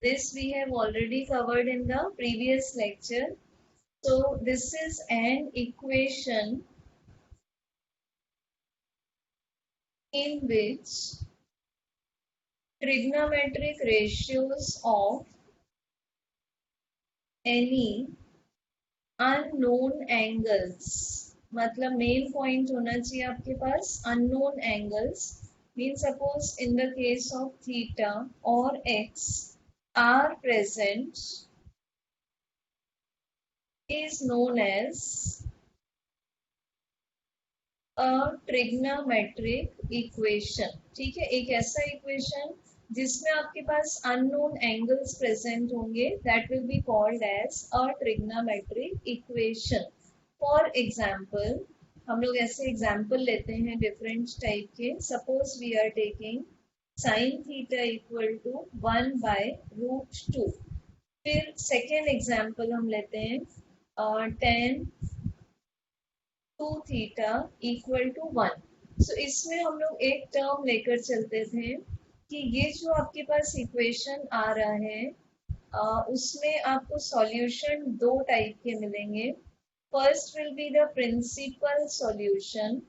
This we have already covered in the previous lecture. So this is an equation in which trigonometric ratios of any unknown angles, मतलब main point होना चाहिए आपके पास unknown angles, means suppose in the case of theta or x are present, is known as a trigonometric equation. ठीक है, एक ऐसा equation जिसमें आपके पास अननोन एंगल्स प्रेजेंट होंगे, that will be called as a trigonometric equation. For example, हम लोग ऐसे एग्जाम्पल लेते हैं डिफरेंट टाइप के. Suppose we are taking sine theta equal to 1/√2. फिर सेकेंड एग्जाम्पल हम लेते हैं tan 2 theta equal to 1. So इसमें हम लोग एक टर्म लेकर चलते थे कि ये जो आपके पास इक्वेशन आ रहा है उसमें आपको सॉल्यूशन दो टाइप के मिलेंगे. First will be the principal solution.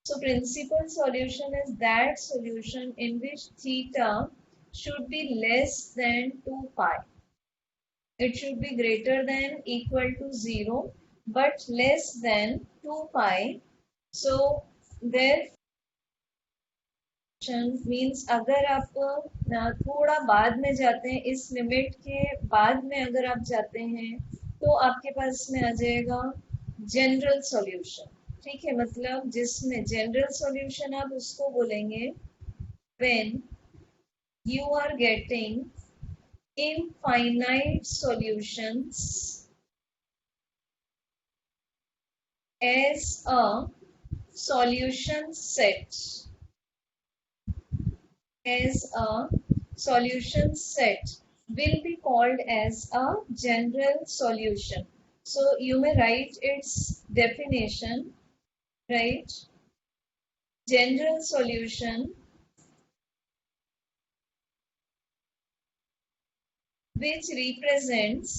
So principal solution is that solution in which theta should be less than 2 pi. It should be greater than equal to 0 but less than 2 pi. So there means अगर आप थोड़ा बाद में जाते हैं, इस limit के बाद में अगर आप जाते हैं तो आपके पास में आ जाएगा जनरल सॉल्यूशन. ठीक है, मतलब जिसमें जनरल सॉल्यूशन आप उसको बोलेंगे when you are getting infinite solutions as a solution set. As a solution set will be called as a general solution. So you may write its definition, right? General solution which represents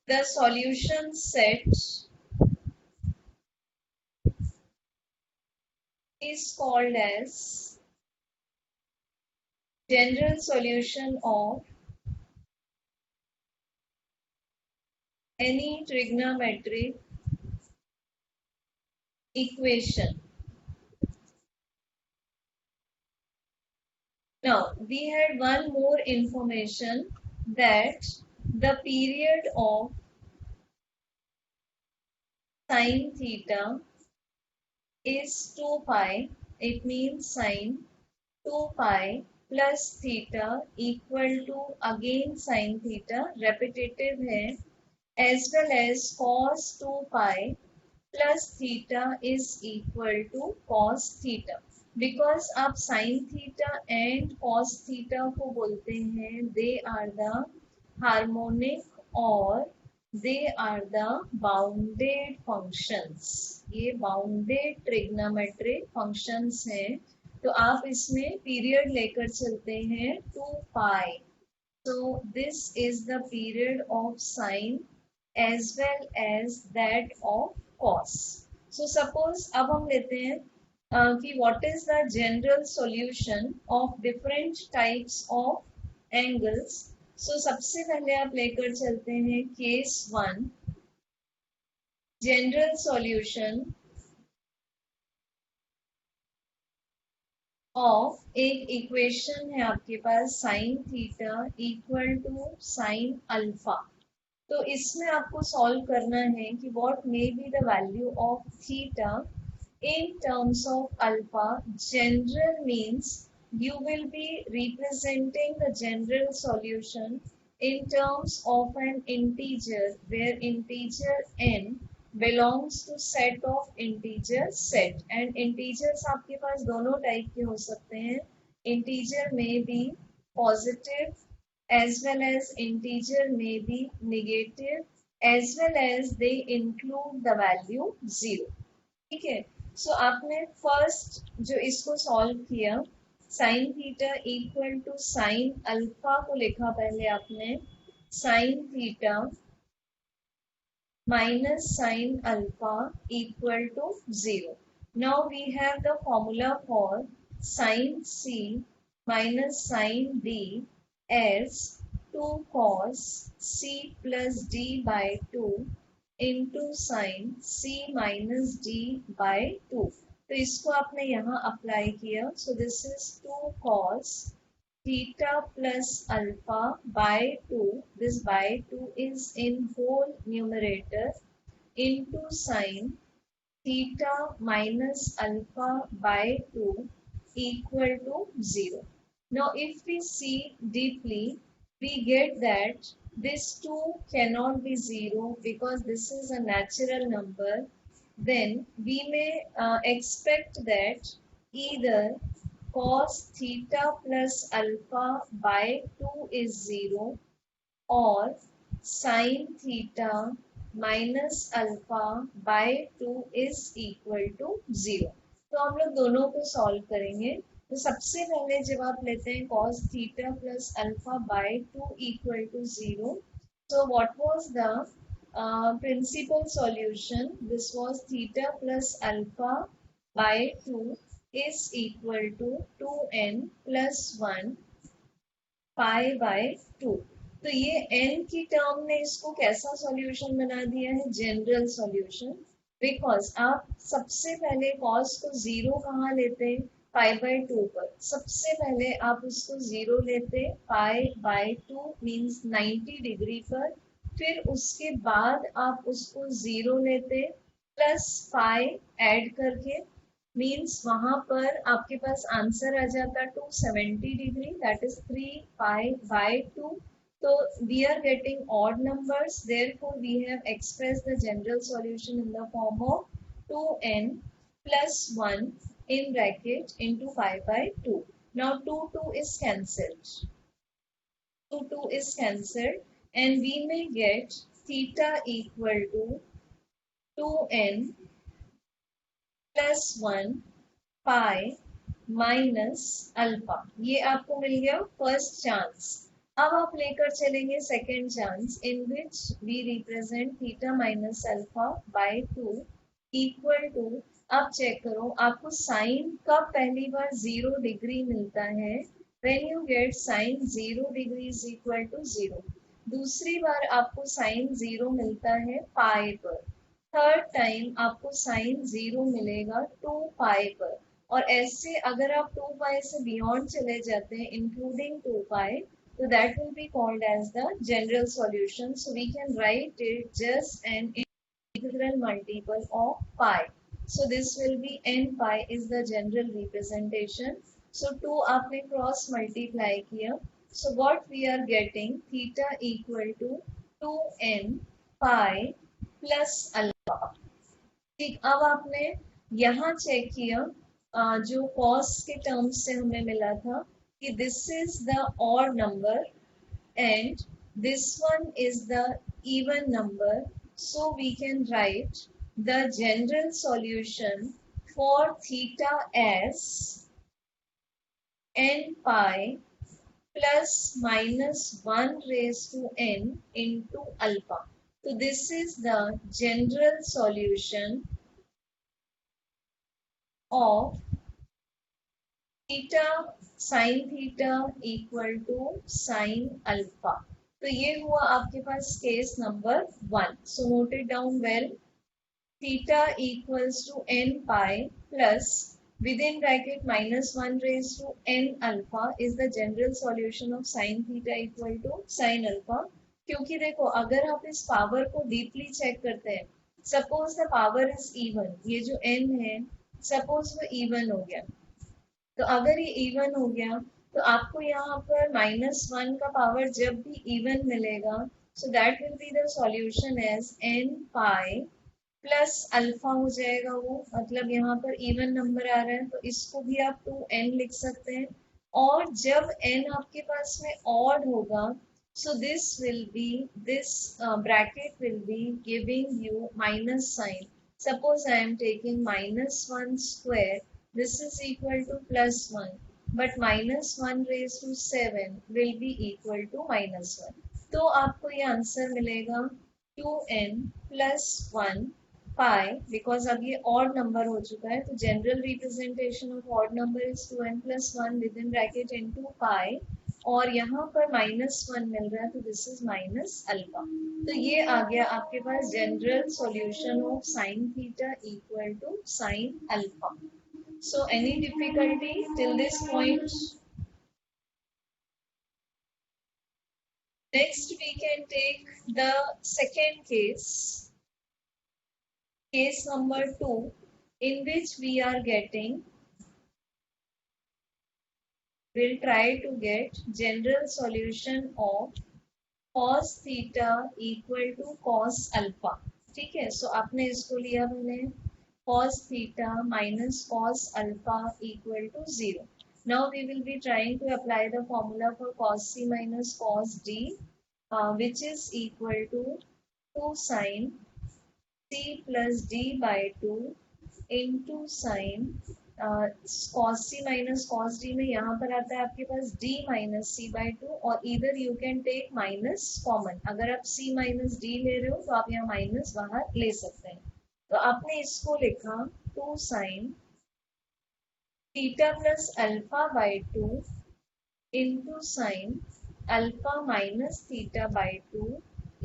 the solution set is called as general solution of any trigonometric equation. Now we had one more information that the period of sin theta is 2 pi. It means sin 2 pi plus theta equal to again sin theta, repetitive है, as well as cos 2 pi plus theta is equal to cos theta. Because आप sin theta and cos theta को बोलते हैं they are the harmonic or they are the bounded functions. ये bounded trigonometric functions हैं. तो आप इसमें period लेकर चलते हैं 2 pi. So this is the period of sine as well as that of cos. So suppose अब हम लेते हैं कि what is the general solution of different types of angles. So सबसे पहले आप लेकर चलते हैं केस 1, जनरल सॉल्यूशन ऑफ एक इक्वेशन है आपके पास sine theta equal to sine alpha. तो इसमें आपको सॉल्व करना है कि what may be the value of theta in terms of alpha. General means you will be representing the general solution in terms of an integer where integer n belongs to set of integer set. And integers आपके पास दोनों type के हो सकते हैं. Integer may be positive as well as integer may be negative as well as they include the value 0. ठीक है. सो आपने first जो इसको सॉल्व किया sine theta equal to sine alpha को लिखा पहले आपने, sine theta minus sine alpha equal to 0. Now we have the formula for sine C minus sine D as 2 cos C plus D by 2 into sine C minus D by 2. तो इसको आपने यहाँ apply किया. So this is 2 cos theta plus alpha by 2, this by 2 is in whole numerator, into sine theta minus alpha by 2 equal to 0. Now if we see deeply, we get that this 2 cannot be 0 because this is a natural number. Then we may expect that either cos theta plus alpha by 2 is 0 or sin theta minus alpha by 2 is equal to 0. तो हम लोग दोनों को solve करेंगे. तो सबसे पहले जब आप लेते हैं cos theta plus alpha by 2 equal to 0, so what was the principal solution? This was theta plus alpha by 2 is equal to 2n plus 1 pi by 2. तो ये n की टर्म ने इसको कैसा सॉल्यूशन बना दिया है? General solution. बिकॉज आप सबसे पहले cos को 0 कहाँ लेते हैं? पाई बाय 2 पर. सबसे पहले आप उसको 0 लेते पाई बाय 2 मीन्स 90 डिग्री पर. फिर उसके बाद आप उसको 0 लेते प्लस पाई ऐड करके, मीन्स वहां पर आपके पास आंसर आ जाता 270 degree, that is 3 pi by 2. So we are getting odd numbers, therefore we have expressed the general solution in the form of 2n plus 1 in bracket into pi by 2. Now 2 is cancelled. 2 is cancelled and we may get theta equal to 2n plus 1 pi minus alpha. ये आपको मिल गया first chance. अब आप लेकर चलेंगे second chance in which we represent theta minus alpha by 2 equal to, आप check करो आपको साइन कब पहली बार 0 डिग्री मिलता है? When you get sine 0 degree is equal to 0. दूसरी बार आपको साइन 0 मिलता है पाई पर. थर्ड टाइम आपको साइन 0 मिलेगा 2 पाई पर. और ऐसे अगर आप 2 पाई से बियॉन्ड चले जाते हैं including 2 pi, so that will be called as the general solution. So we can write it just an integral multiple of pi. So this will be n pi is the general representation. So 2 आपने cross multiply किया. So what we are getting, theta equal to 2n pi plus alpha. ठीक, अब आपने यहाँ check किया जो cos के terms से हमें मिला था कि this is the odd number and this one is the even number. So we can write the general solution for theta as n pi plus minus 1 raised to n into alpha. So this is the general solution of theta sin theta equal to sin alpha. तो ये हुआ आपके पास case number 1. So note it down well. Theta equals to n pi plus within bracket minus 1 raised to n alpha is the general solution of sin theta equal to sin alpha. क्योंकि देखो अगर आप इस power को deeply check करते हैं, suppose the power is even, ये जो n है सपोज वो इवन हो गया, तो अगर ये इवन हो गया तो आपको यहाँ पर -1 का पावर जब भी इवन मिलेगा, so that will be the solution as n pi plus alpha हो जाएगा वो, मतलब यहाँ पर इवन नंबर आ रहा है तो इसको भी आप 2n लिख सकते हैं. और जब n आपके पास में ऑड होगा, so this will be this bracket will be giving you minus sign. Suppose I am taking -1 square, this is equal to +1. but -1 raised to 7 will be equal to -1. तो आपको ये आंसर मिलेगा 2n plus 1 pi, because अब ये odd number हो चुका है तो general representation of odd number is 2n plus 1 with in bracket into पाई, और यहाँ पर -1 मिल रहा है तो दिस इज माइनस अल्फा। तो ये आ गया आपके पास general solution of sine theta equal to sine alpha. So any difficulty till this point? Next we can take the second case, case number 2, in which we are getting, we'll try to get general solution of cos theta equal to cos alpha। ठीक है, so आपने इसको लिया मैंने cos theta minus cos alpha equal to 0. Now we will be trying to apply the formula for cos c minus cos d, which is equal to 2 sin c plus d by 2 into sin cos c minus cos d में यहाँ पर आता है आपके पास d minus c by 2, और either you can take minus common। अगर आप c minus d ले रहे हो तो आप यहाँ माइनस बाहर ले सकते हैं। तो आपने इसको लिखा 2 sin theta plus alpha by 2 into sine alpha minus theta by 2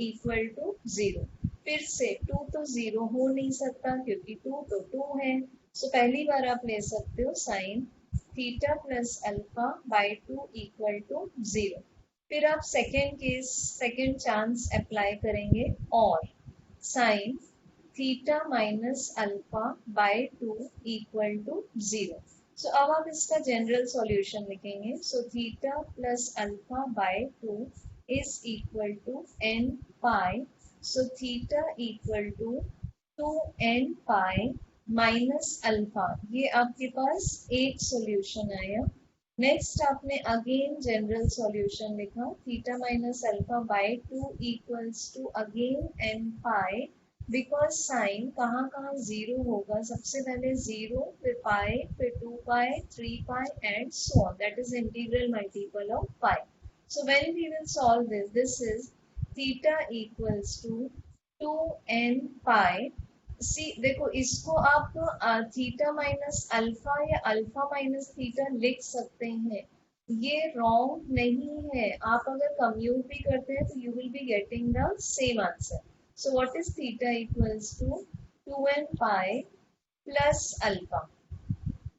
equal to 0। फिर से 2 तो 0 हो नहीं सकता क्योंकि 2 तो 2 है, सो पहली बार आप ले सकते हो sine theta plus alpha by 2 equal to 0। फिर आप second case, second chance apply करेंगे और sine theta minus alpha by 2 equal to 0। So अब आप इसका जनरल सॉल्यूशन लिखेंगे। So theta plus alpha by 2 is equal to n pi. So theta equal to 2n pi minus alpha, ये आपके पास एक सॉल्यूशन आया। नेक्स्ट आपने अगेन जनरल सॉल्यूशन लिखा, theta minus alpha by 2 equals to again n pi, because sine कहाँ कहाँ zero होगा, सबसे पहले जीरो, फिर पाई, फिर 2 pi, 3 pi and so on, that is integral multiple of pi. So when we will solve this, this is theta equals to 2n pi. See देखो, इसको आप थीटा माइनस अल्फा या alpha minus theta लिख सकते हैं, ये wrong नहीं है। आप अगर कम्यूट भी करते हैं तो you will be getting the same answer. So what is theta equals to 2n pi plus alpha।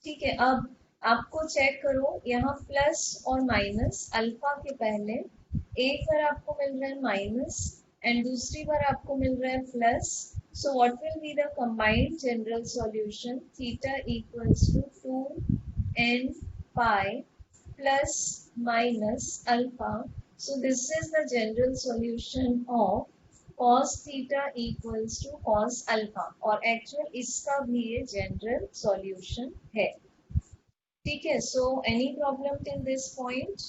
ठीक है, अब आपको चेक करो यहाँ प्लस और माइनस, अल्फा के पहले एक बार आपको मिल रहा है माइनस एंड दूसरी बार आपको मिल रहा है plus. So what will be the combined general solution, theta equals to 2n pi plus minus alpha। So this is the general solution of cos theta equals to cos alpha, और actual इसका भी ये general solution है। ठीक है, so any problem till this point?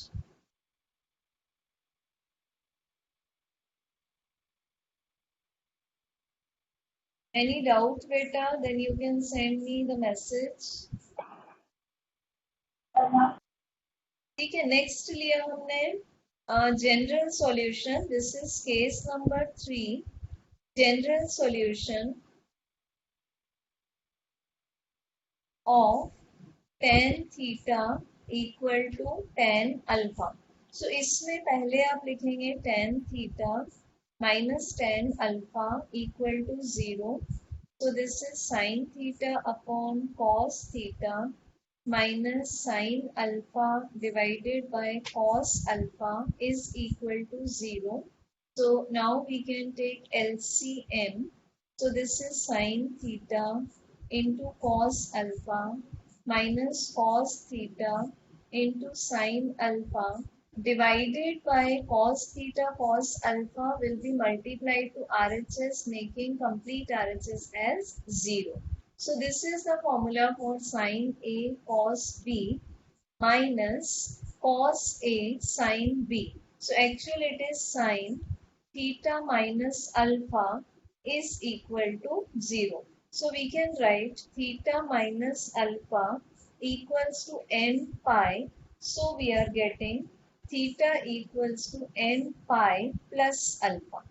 Any doubt बेटा, then you can send me the message. ठीक है, नेक्स्ट लिया हमने general solution, this is case number 3, general solution of tan theta equal to tan alpha. So इसमें पहले आप लिखेंगे tan theta minus tan alpha equal to 0। So this is sine theta upon cos theta minus sin alpha divided by cos alpha is equal to 0. So now we can take LCM. So this is sin theta into cos alpha minus cos theta into sin alpha divided by cos theta. Cos alpha will be multiplied to RHS, making complete RHS as 0. So this is the formula for sin A cos B minus cos A sin B. So actually it is sin theta minus alpha is equal to 0. So we can write theta minus alpha equals to n pi. So we are getting theta equals to n pi plus alpha.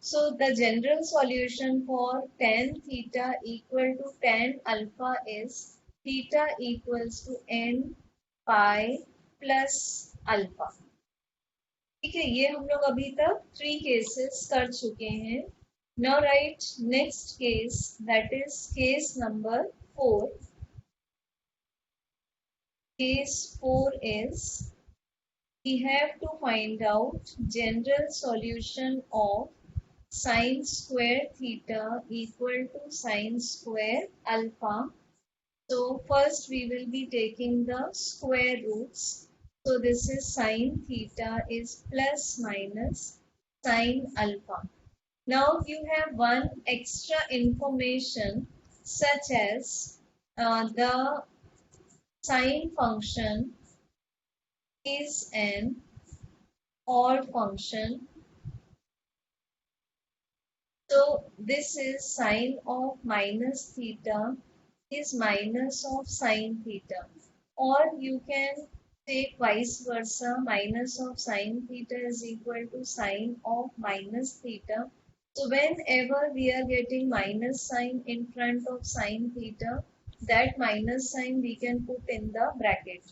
So the general solution for tan theta equal to tan alpha is theta equals to n pi plus alpha. ठीक है, ये हम लोग अभी तक 3 cases कर चुके हैं. Now right next case, that is case number 4. Case 4 is we have to find out general solution of sine square theta equal to sine square alpha. So first we will be taking the square roots. So this is sine theta is plus minus sine alpha. Now you have one extra information such as the sine function is an odd function. So this is sine of minus theta is minus of sine theta, or you can take vice versa, minus of sine theta is equal to sine of minus theta. So whenever we are getting minus sign in front of sine theta, that minus sign we can put in the bracket.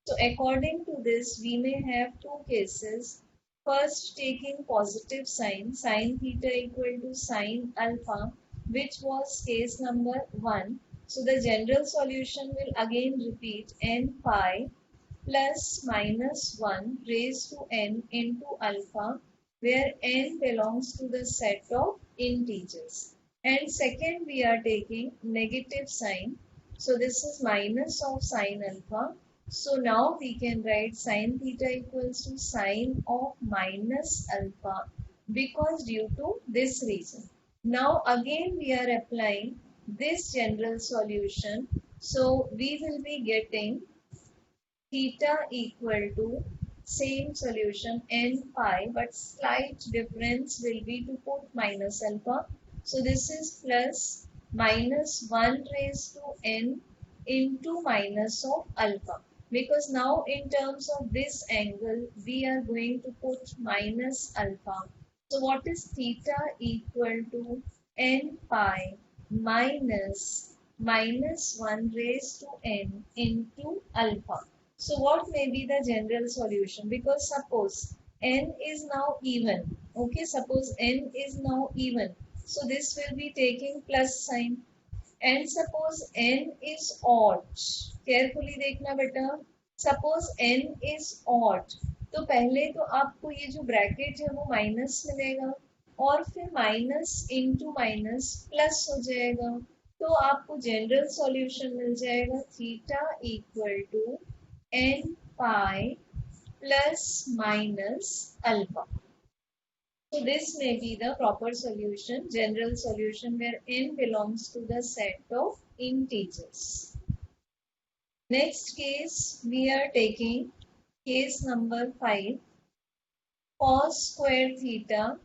So according to this, we may have two cases. First, taking positive sign, sine theta equal to sine alpha, which was case number 1. So the general solution will again repeat n pi plus minus 1 raised to n into alpha, where n belongs to the set of integers. And second, we are taking negative sign. So this is minus of sine alpha. So now we can write sine theta equals to sine of minus alpha, because due to this reason. Now again we are applying this general solution. So we will be getting theta equal to same solution n pi, but slight difference will be to put minus alpha. So this is plus minus 1 raised to n into minus of alpha, because now in terms of this angle we are going to put minus alpha. So what is theta equal to n pi minus 1 raised to n into alpha. So what may be the general solution? Because suppose n is now even. Okay, suppose n is now even. So this will be taking plus sign. And suppose n is odd. Carefully देखना बेटा. Suppose n is odd. तो पहले तो आपको ये जो bracket है वो माइनस मिलेगा, और फिर माइनस इंटू माइनस प्लस हो जाएगा. तो आपको जनरल सॉल्यूशन मिल जाएगा theta equal to n pi plus minus alpha. So this may be the proper solution, general solution, where n belongs to the set of integers. Next case, we are taking case number 5, cos square theta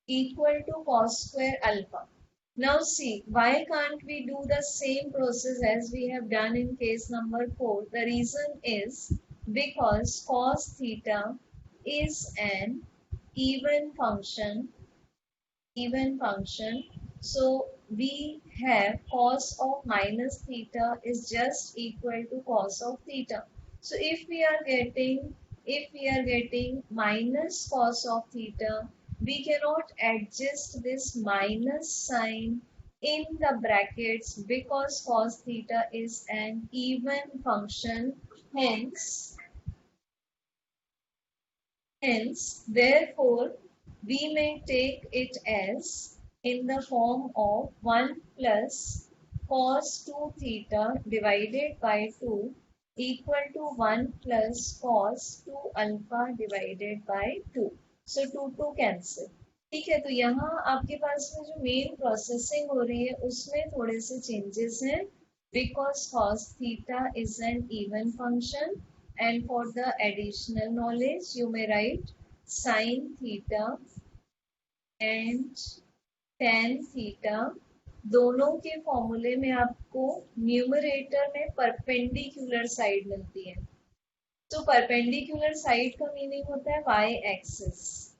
equal to cos square alpha. Now see, why can't we do the same process as we have done in case number 4? The reason is because cos theta is an even function. So we have cos of minus theta is just equal to cos of theta. So if we are getting minus cos of theta, we cannot adjust this minus sign in the brackets, because cos theta is an even function. Hence, therefore, we may take it as in the form of 1 plus cos 2 theta divided by 2 equal to 1 plus cos 2 alpha divided by 2. So 2 cancel. ठीक है, तो यहाँ आपके पास में जो main processing हो रही है उसमें थोड़े से चेंजेस हैं, because cos theta is an even function. And for the additional knowledge, you may write sine theta and tan theta दोनों के फॉर्मूले में आपको न्यूमरेटर में परपेंडिकुलर साइड मिलती है। तो परपेंडिकुलर साइड का मीनिंग होता है वाई एक्सिस।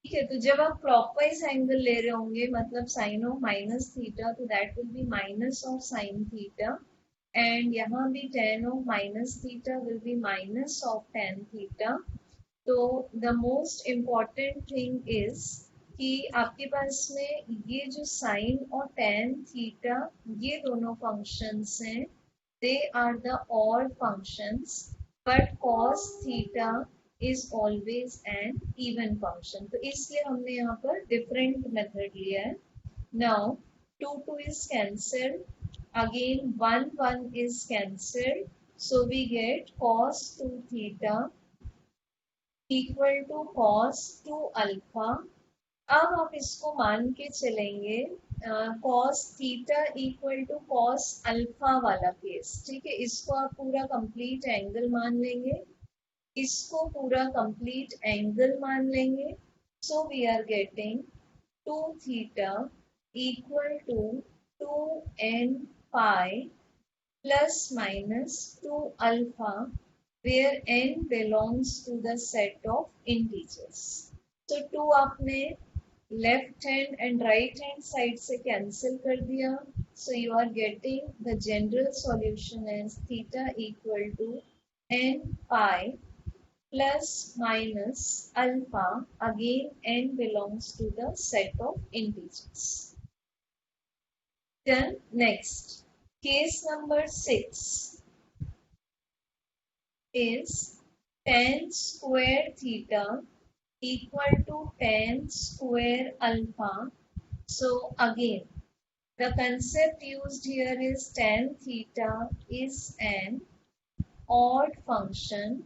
ठीक है, तो जब आप क्लॉकवाइज एंगल ले रहे होंगे मतलब साइन ऑफ माइनस थीटा, तो that will be minus of sine theta, and यहाँ भी tan of minus theta will be minus of tan theta. तो the most important thing is कि आपके पास में ये जो साइन और टेन थीटा ये दोनों फंक्शंस हैं, they are the odd functions, but cos theta is always an even function, तो इसलिए हमने यहाँ पर different method लिया है। Now 2 is cancelled, again 1 is cancelled, so we get cos 2 theta equal to cos 2 alpha। अब आप इसको मान के चलेंगे cos theta equal to cos alpha वाला केस। ठीक है, इसको आप पूरा कंप्लीट एंगल मान लेंगे, इसको पूरा कंप्लीट एंगल मान लेंगे। So we are getting 2 theta equal to 2n pi plus minus 2 alpha, where n belongs to the set of integers। तो 2 आपने left hand and right hand side से कैंसिल कर दिया, so you are getting the general solution as theta equal to n pi plus minus alpha, again n belongs to the set of integers। Then next, case number 6 is tan square theta equal to tan square alpha। So again, the concept used here is tan theta is an odd function,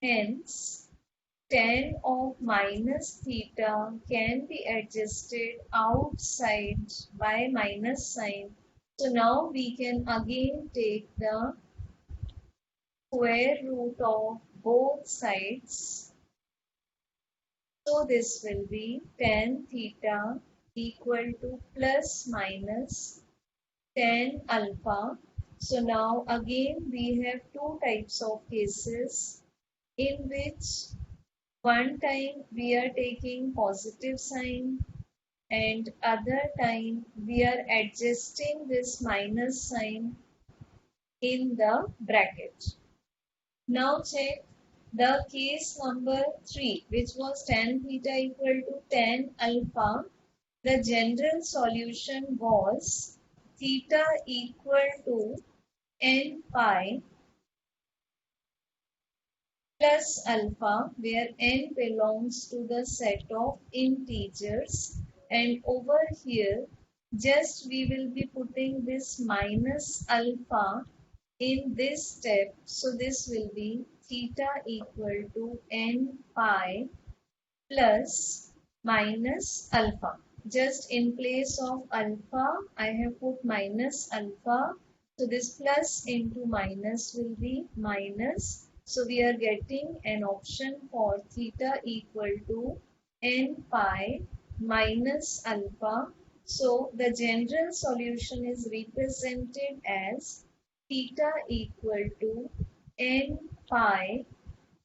hence tan of minus theta can be adjusted outside by minus sign. So now we can again take the square root of both sides. So this will be tan theta equal to plus minus tan alpha. So now again we have two types of cases in which one time we are taking positive sign and other time we are adjusting this minus sign in the bracket. Now check the case number 3, which was tan theta equal to tan alpha. The general solution was theta equal to n pi plus alpha, where n belongs to the set of integers, and over here just we will be putting this minus alpha in this step, so this will be theta equal to n pi plus minus alpha. Just in place of alpha I have put minus alpha, so this plus into minus will be minus. So we are getting an option for theta equal to n pi minus alpha. So the general solution is represented as theta equal to n pi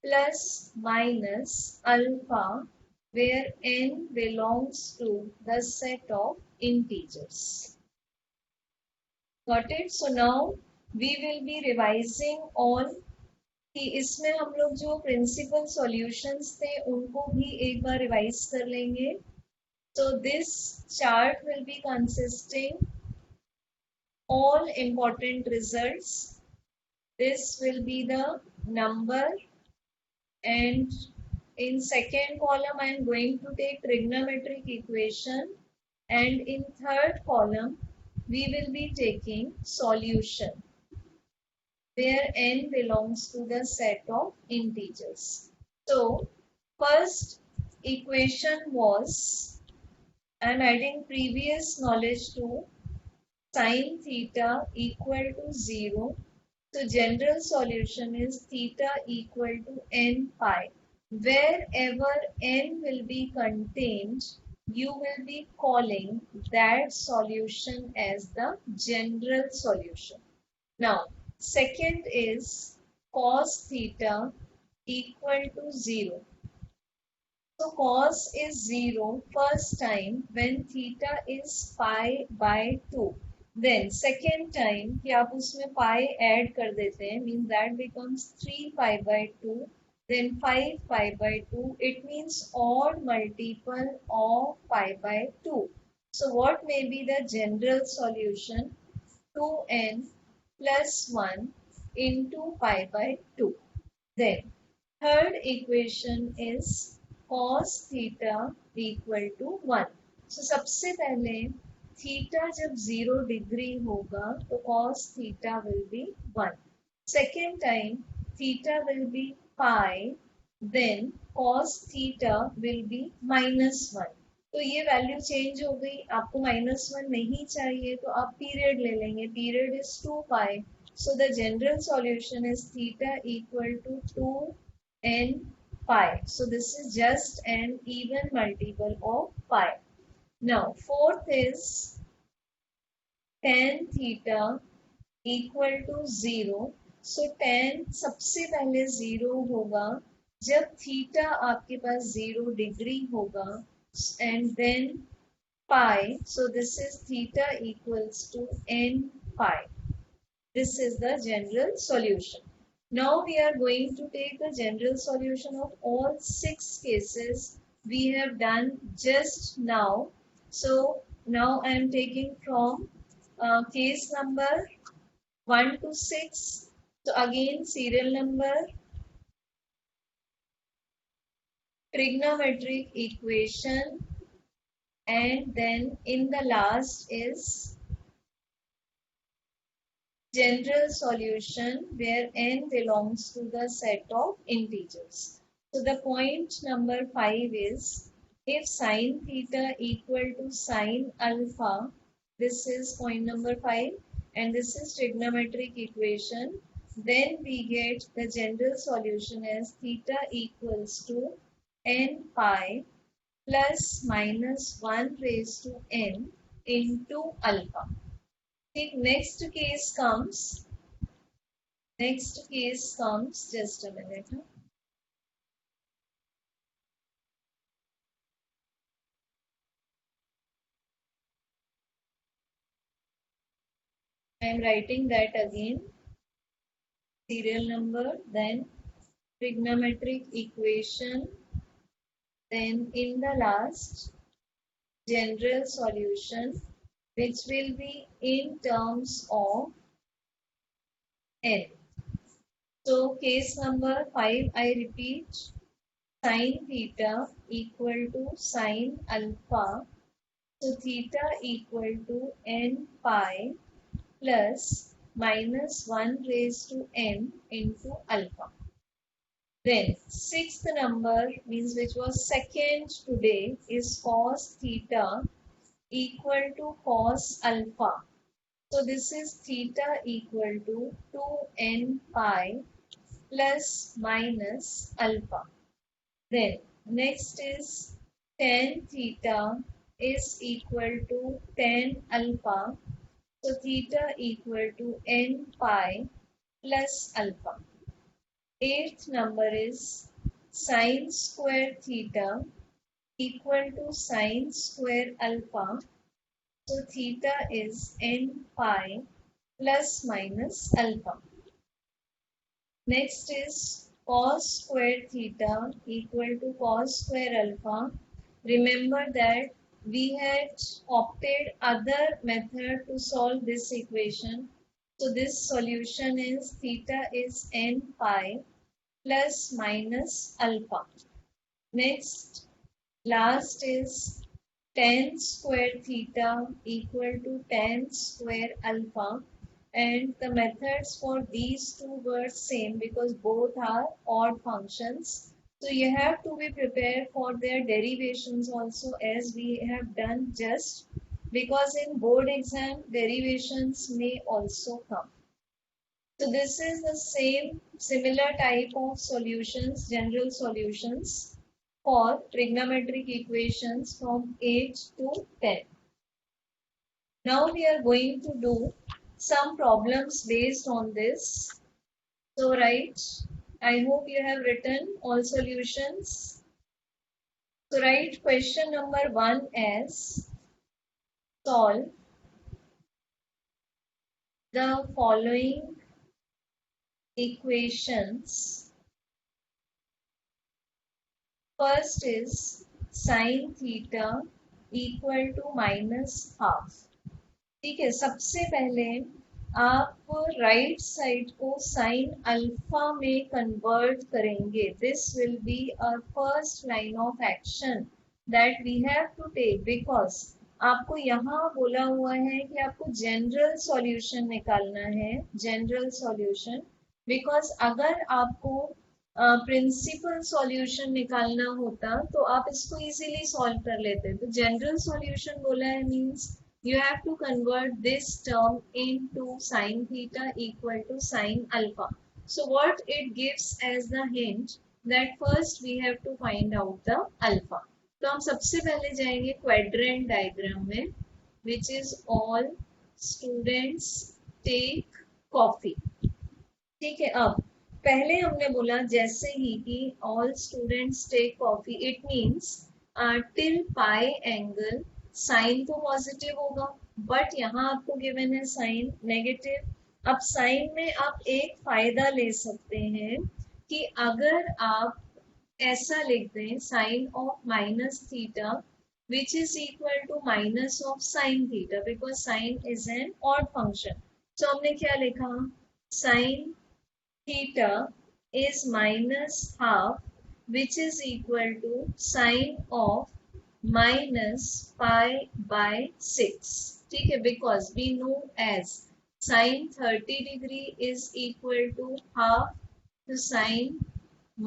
plus minus alpha, where n belongs to the set of integers. Got it? So now we will be revising on कि इसमें हम लोग जो principal solutions थे उनको भी एक बार revise कर लेंगे। So this chart will be consisting all important results. This will be the number, and in second column I am going to take trigonometric equation, and in third column we will be taking solution, where n belongs to the set of integers. So first equation was, I am adding previous knowledge to sin theta equal to 0. So general solution is theta equal to n pi. Wherever n will be contained, you will be calling that solution as the general solution. Now, second is cos theta equal to 0. So cos is 0 first time when theta is pi by 2. Then second time कि आप उसमें pi add कर देते हैं, means that becomes 3 pi by 2. Then 5 pi by 2. It means odd multiple of pi by 2. So what may be the general solution? 2n plus 1 into pi by 2. Then third equation is cos theta equal to 1. So सबसे पहले theta जब 0 degree होगा तो cos theta will be 1. Second time theta will be pi, then cos theta will be -1. तो ये value change हो गई, आपको -1 नहीं चाहिए तो आप पीरियड ले लेंगे, period is 2 pi. So the general solution is theta equal to 2n pi. So this is just an even multiple of pi. Now fourth is tan theta equal to 0. So tan सबसे पहले 0 होगा जब theta आपके पास 0 degree होगा, and then pi. So this is theta equals to n pi. This is the general solution. Now we are going to take the general solution of all 6 cases we have done just now. So now I am taking from case number 1 to 6. So again serial number, trigonometric equation, and then in the last is general solution where n belongs to the set of integers. So the point number 5 is if sine theta equal to sine alpha, this is point number 5, and this is trigonometric equation, then we get the general solution as theta equals to n pi plus minus 1 raised to n into alpha. Next case comes, just a minute. I am writing that again. Serial number, then trigonometric equation, then in the last general solution, which will be in terms of n. So case number 5, I repeat, sine theta equal to sine alpha. So theta equal to n pi plus minus 1 raised to n into alpha. Then sixth number, means which was second today, is cos theta equal to cos alpha. So this is theta equal to 2n pi plus minus alpha. Then next is tan theta is equal to tan alpha. So theta equal to n pi plus alpha. Eighth number is sine square theta equal to sine square alpha. So theta is n pi plus minus alpha. Next is cos square theta equal to cos square alpha. Remember that we had opted other method to solve this equation. So this solution is theta is n pi plus minus alpha. Next, last is tan square theta equal to tan square alpha, and the methods for these two were same because both are odd functions. So you have to be prepared for their derivations also, as we have done just, because in board exam derivations may also come. So this is the same similar type of solutions, general solutions. for trigonometric equations from 8 to 10. Now we are going to do some problems based on this. So write, I hope you have written all solutions. So write question number 1 as solve the following equations. First is sin theta equal to minus half. ठीक है, सबसे पहले आप right side को sine alpha में convert करेंगे. This will be a first line of action that we have to take, because आपको यहाँ बोला हुआ है कि आपको जनरल सॉल्यूशन निकालना है. जनरल सॉल्यूशन, बिकॉज अगर आपको प्रिंसिपल सॉल्यूशन निकालना होता तो आप इसको इजीली सॉल्व कर लेते. तो जनरल सॉल्यूशन बोला है means you have to convert this term into sin theta equal to sin alpha. So what it gives as the hint that first we have to find out the alpha. तो हम सबसे पहले जाएंगे quadrant diagram में, which is all students take coffee. ठीक है, अब पहले हमने बोला जैसे ही कि all students take coffee, it means till pi angle sine तो पॉजिटिव होगा, बट यहाँ आपको गिवन है साइन नेगेटिव. अब साइन में आप एक फायदा ले सकते हैं कि अगर आप ऐसा लिख दें sine of minus theta which is equal to minus of sine theta, because sine is an odd function. तो हमने क्या लिखा, sine theta is minus half which is equal to sine of minus pi by 6. ठीक है, because we know as sin 30 degree is equal to half, to sin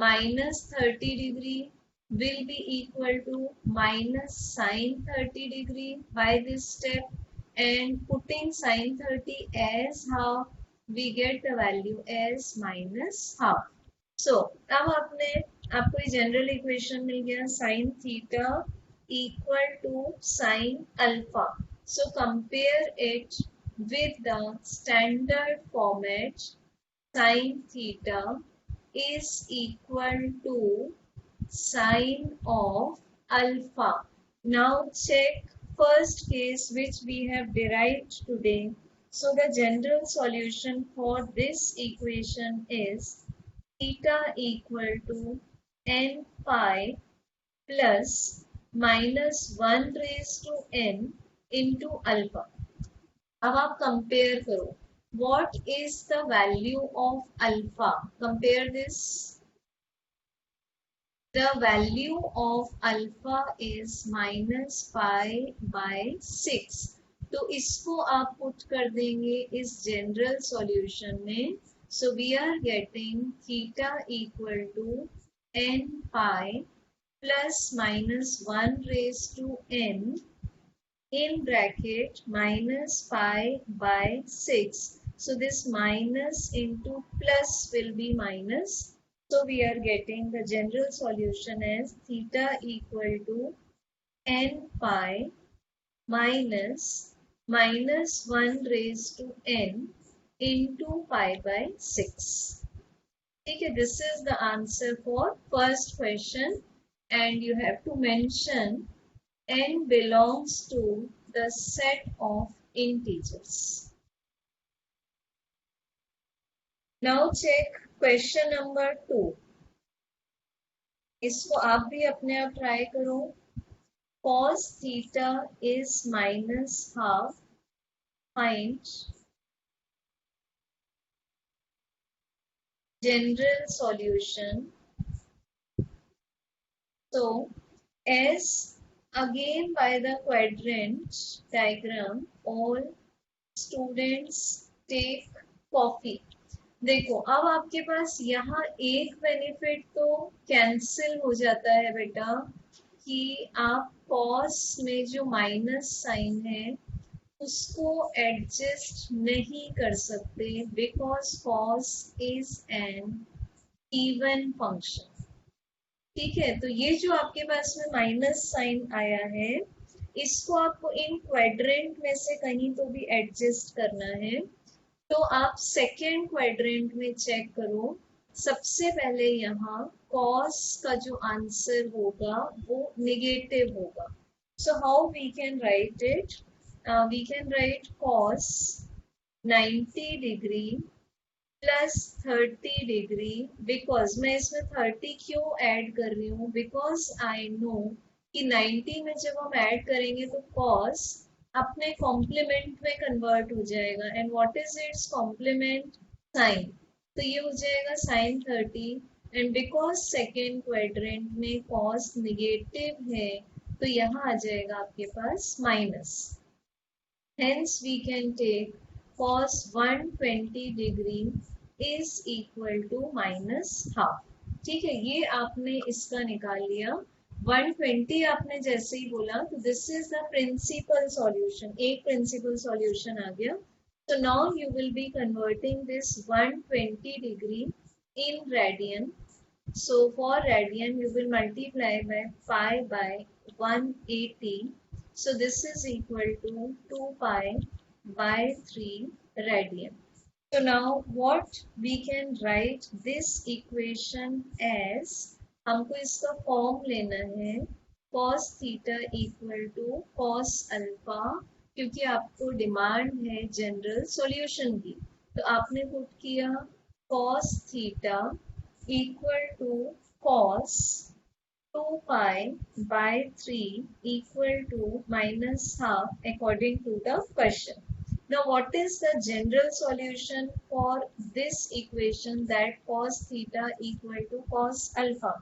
minus 30 degree will be equal to minus sin 30 degree by this step, and putting sin 30 as half we get the value as minus half. So अब आपको ये general equation मिल गया, sin theta equal to sin alpha. So compare it with the standard format. Sin theta is equal to sin of alpha. Now check first case which we have derived today. So the general solution for this equation is theta equal to n pi plus minus 1 raised to n into alpha. अब आप compare करो, what is the value of alpha? Compare this. The value of alpha is minus pi by 6. तो इसको आप put कर देंगे इस general solution में. So we are getting theta equal to n pi plus minus 1 raised to n in bracket minus pi by 6. So this minus into plus will be minus. So we are getting the general solution as theta equal to n pi minus minus 1 raised to n into pi by 6. Okay, this is the answer for first question. And you have to mention n belongs to the set of integers. Now check question number 2. इसको आप भी अपने आप try करो. cos theta is minus half. Find general solution. So as again by the quadrant diagram, all students take coffee. देखो अब आपके पास यहाँ एक बेनिफिट तो कैंसिल हो जाता है बेटा कि आप cos में जो माइनस साइन है उसको एडजस्ट नहीं कर सकते, because cos is an even function. ठीक है, तो ये जो आपके पास में माइनस साइन आया है, इसको आपको इन क्वाड्रेंट में से कहीं तो भी एडजस्ट करना है। तो आप सेकेंड क्वाड्रेंट में चेक करो। सबसे पहले यहाँ कॉस का जो आंसर होगा वो निगेटिव होगा। So how we can write it? We can write cos 90 degree plus 30 degree. Because मैं इसमें 30 क्यों ऐड कर रही हूँ? बिकॉज आई नो कि 90 में जब हम ऐड करेंगे तो cos अपने कॉम्प्लीमेंट में कन्वर्ट हो जाएगा। And what is its complement? Sine. तो ये हो जाएगा sine 30। And because second quadrant में cos निगेटिव है तो यहाँ आ जाएगा आपके पास minus. Hence we can take cos 120 degree is equal to minus half। ठीक है, ये आपने इसका निकाल लिया। 120 आपने जैसे ही बोला तो this is the principal solution, एक प्रिंसिपल सॉल्यूशन आ गया। So now you will be converting this 120 degree in radian. So for radian you will multiply by pi by 180. So this is equal to 2 pi by 3 radian. So now what we can write this equation as, हमको इसका form लेना है cos theta equal to cos alpha, क्योंकि आपको demand है general solution की। तो आपने पुट किया cos theta equal to cos 2 pi by 3 equal to minus half according to the question. Now what is the general solution for this equation, that cos theta equal to cos alpha?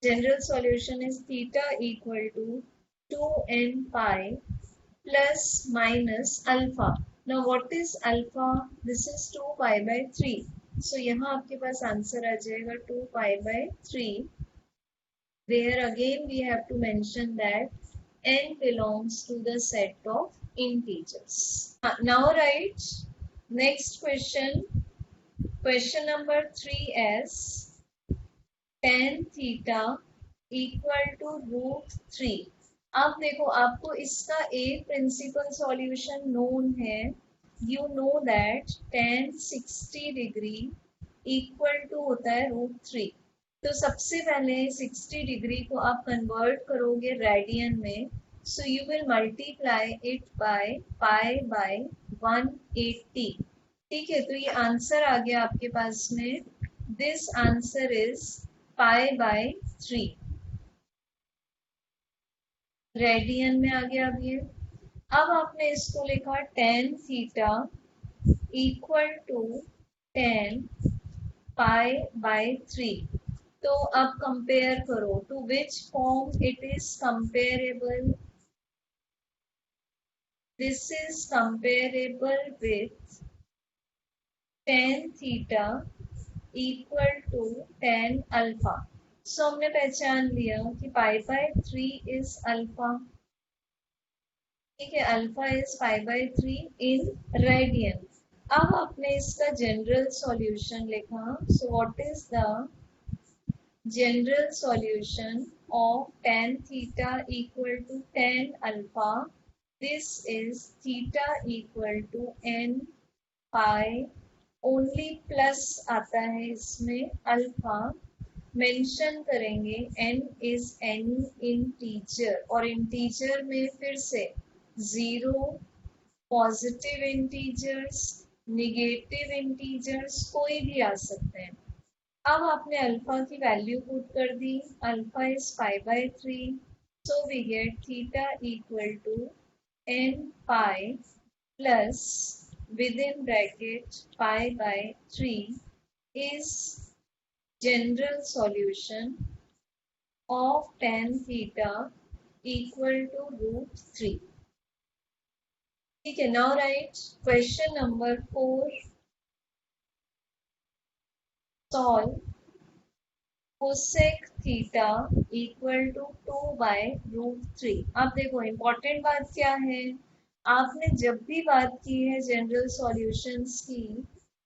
General solution is theta equal to 2n pi plus minus alpha. Now what is alpha? This is 2 pi by 3. So यहाँ आपके पास answer आ जाएगा 2 pi by 3. There again we have to mention that n belongs to the set of integers. Now write next question. Question number 3 as tan theta equal to root 3. अब देखो, आपको इसका एक principal solution known है। You know that tan 60 degree equal to होता है root 3। तो सबसे पहले 60 डिग्री को आप कन्वर्ट करोगे रेडियन में। So you will multiply it by pi by 180। ठीक है, तो ये आंसर आ गया आपके पास में। This answer is pi by 3 radian में आ गया। अब ये, अब आपने इसको लिखा tan theta equal to tan pi by 3। तो अब कंपेयर करो to which form it is comparable. This is comparable with tan theta equal to tan alpha. So हमने पहचान लिया कि पाई बाय 3 इज अल्फा। ठीक है, alpha is pi by 3 in radian. अब आपने इसका जनरल सॉल्यूशन लिखा। So what is the general solution of tan theta equal to tan alpha? This is theta equal to n pi, only plus आता है इसमें, alpha mention करेंगे। n is any integer, और integer में फिर से 0, positive integers, negative integers कोई भी आ सकते हैं। अब आपने अल्फा की वैल्यू पुट कर दी। Alpha is pi by 3। So we get theta equal to n pi plus within bracket pi by 3 is general solution of tan theta equal to root 3। ठीक है, now write question number 4। solve cosec theta equal to 2 by root 3। अब देखो important बात क्या है, आपने जब भी बात की है जनरल सॉल्यूशंस की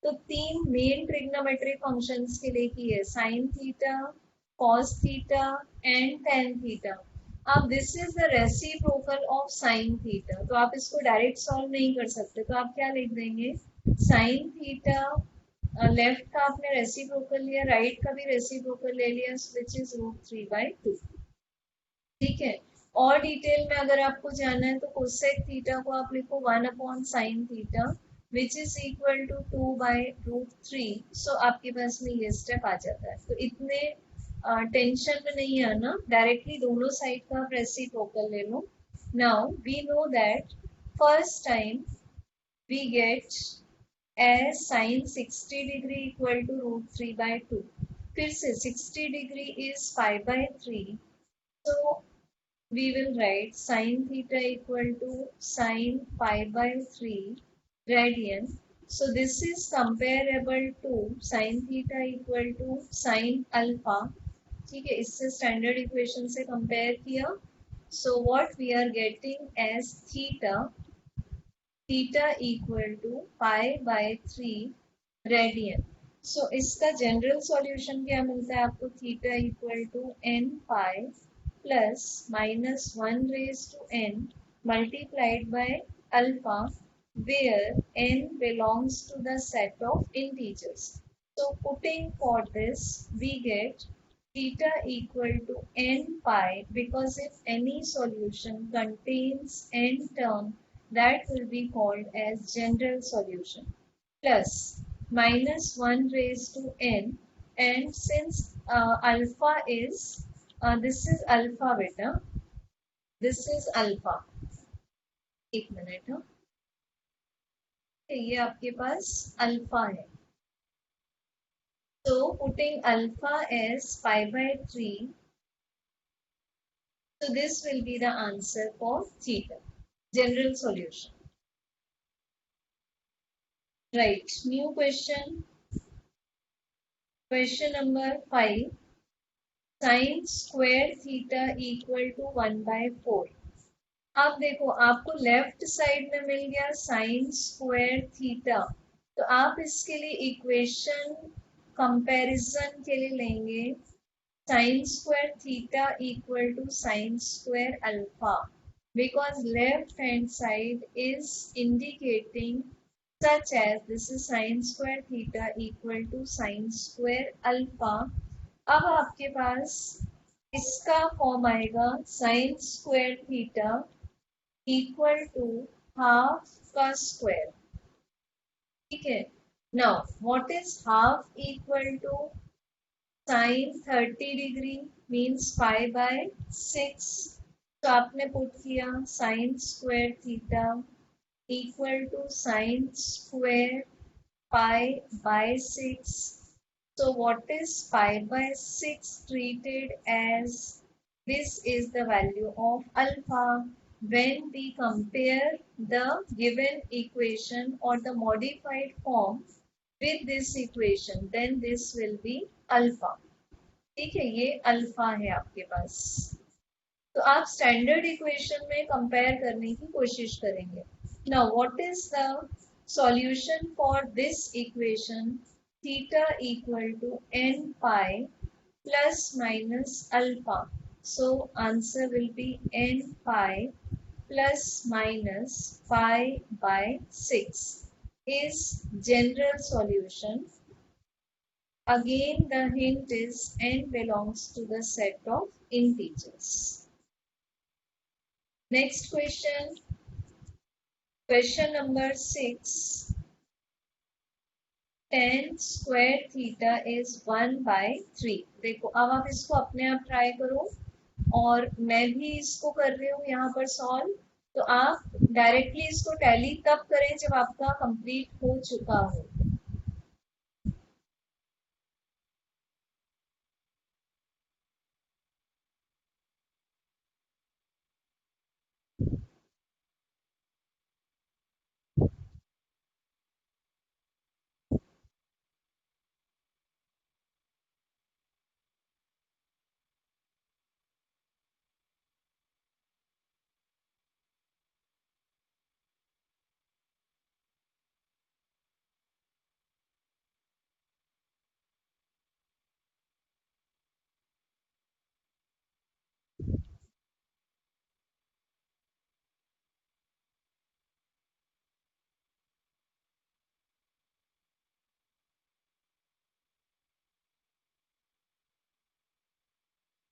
तो 3 मेन ट्रिग्नोमेट्रिक फंक्शंस के लिए की है। Sine theta, cos theta and tan theta. अब this is the reciprocal of sine theta, तो आप इसको डायरेक्ट सॉल्व नहीं कर सकते, तो आप क्या लिख देंगे, साइन थीटा लेफ्ट का आपने रेसिप्रोकल लिया, राइट का भी रेसिप्रोकल ले लिया, विच इज √3/2। ठीक है। और डिटेल में अगर आपको जानना है तो कोसेक थीटा को आप लिखो 1/sin theta which is equal to 2/√3। So आपके पास में ये स्टेप आ जाता है, तो इतने टेंशन में नहीं आना, डायरेक्टली दोनों साइड का आप रेसिप्रोकल ले लो। Now we know that first time we get as sin 60 degree equal to √3/2। फिर से 60 degree is pi/3, so we will write sin theta equal to sin pi/3 radian. So this is comparable to sin theta equal to sin alpha। ठीक है, इससे standard equation से compare किया, so what we are getting as theta equal to pi/3 radian। so इसका general solution क्या मिलता है आपको, theta equal to n pi plus -1 raised to n multiplied by alpha where n belongs to the set of integers। So putting for this we get theta equal to n pi, because if any solution contains n term that will be called as general solution, plus -1 raised to n, and since alpha is this is alpha beta, this is alpha। एक minute, हाँ, ये आपके पास alpha है, so putting alpha as pi/3, so this will be the answer for theta, general solution। Right, new question, question number 5, sin square theta equal to 1/4। अब देखो आपको left side में मिल गया साइन स्क्वायर थीटा, तो आप इसके लिए इक्वेशन कंपैरिजन के लिए लेंगे sine square theta equal to sine square alpha, because left hand side is indicating such as this is sin square theta equal to sin square alpha। अब आपके पास इसका फॉर्म आएगा sin square theta equal to half का square. ठीक है, now what is half equal to sine 30 degree means 5/6। तो आपने put किया sine square theta equal to sine square pi/6। So what is pi/6 treated as? This is the value of alpha. When we compare the given equation or the modified form with this equation, then this will be alpha। ठीक है, ये alpha है आपके पास, तो आप standard equation में compare करने की कोशिश करेंगे। Now what is the solution for this equation, theta equal to n pi plus minus alpha, so answer will be n pi plus minus pi/6 is general solution। Again the hint is n belongs to the set of integers। Next question, question number 6, tan square theta is 1/3। देखो अब आप इसको अपने आप try करो, और मैं भी इसको कर रही हूँ यहाँ पर सॉल्व, तो आप डायरेक्टली इसको टैली तब करें जब आपका कंप्लीट हो चुका हो।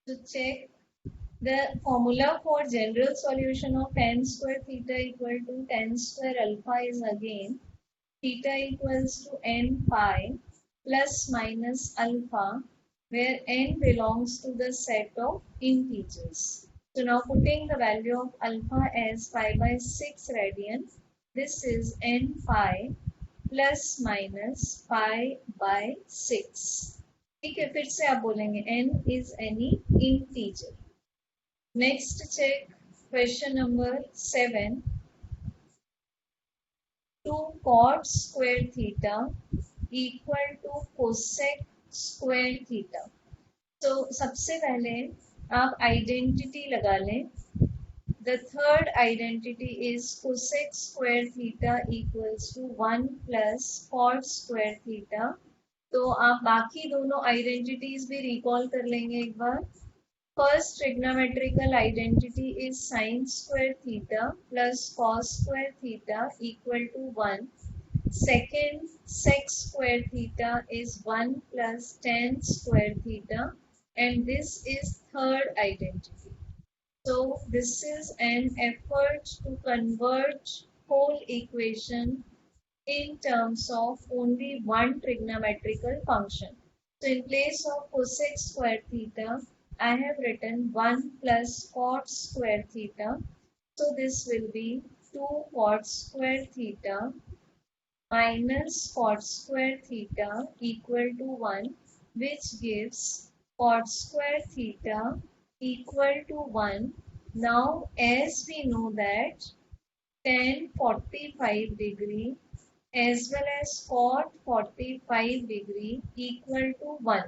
To check the formula for general solution of tan square theta equal to tan square alpha is again theta equals to n pi plus minus alpha, where n belongs to the set of integers. So now putting the value of alpha as pi by 6 radian, this is n pi plus minus pi by 6. ठीक है, फिर से आप बोलेंगे n is any integer. Next check question number 7. 2 cot square theta equal to cosec square theta. तो सबसे पहले आप आइडेंटिटी लगा लें. The third identity is cosec square theta equals to 1 plus cot square theta. तो आप बाकी दोनों आइडेंटिटीज भी रिकॉल कर लेंगे एक बार. First trigonometrical identity is sin square theta plus cos square theta equal to 1. Second, sec square theta is 1 plus tan square theta, and this is third identity. So this is an effort to convert whole equation in terms of only one trigonometrical function. So in place of cosec square theta, I have written 1 plus cot square theta. So this will be 2 cot square theta minus cot square theta equal to 1, which gives cot square theta equal to 1. Now as we know that tan 45 degree as well as cot 45 degree equal to 1.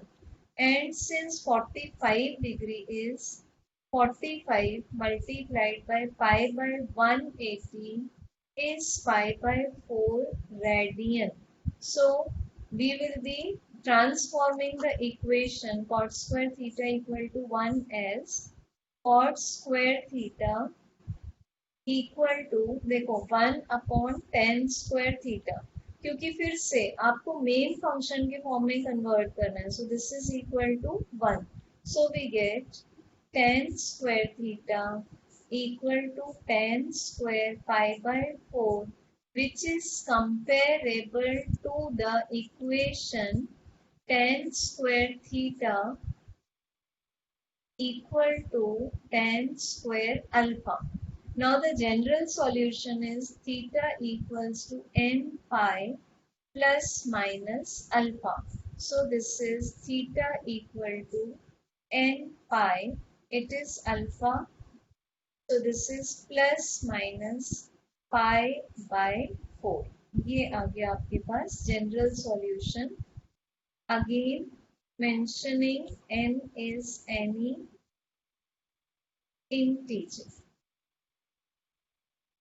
And since 45 degree is 45 multiplied by pi by 180 is pi by 4 radian. So we will be transforming the equation cot square theta equal to 1 as cot square theta equal to देखो 1/tan square theta, क्योंकि फिर से आपको main function के form में convert करना है. So this is equal to 1. So we get tan square theta equal to tan square pi by 4, which is comparable to the equation tan square theta equal to tan square alpha. Now the general solution is theta equals to n pi plus minus alpha. So this is theta equal to n pi. It is alpha. So this is plus minus pi by 4. ये आ गया आपके पास general solution. Again mentioning n is any integer.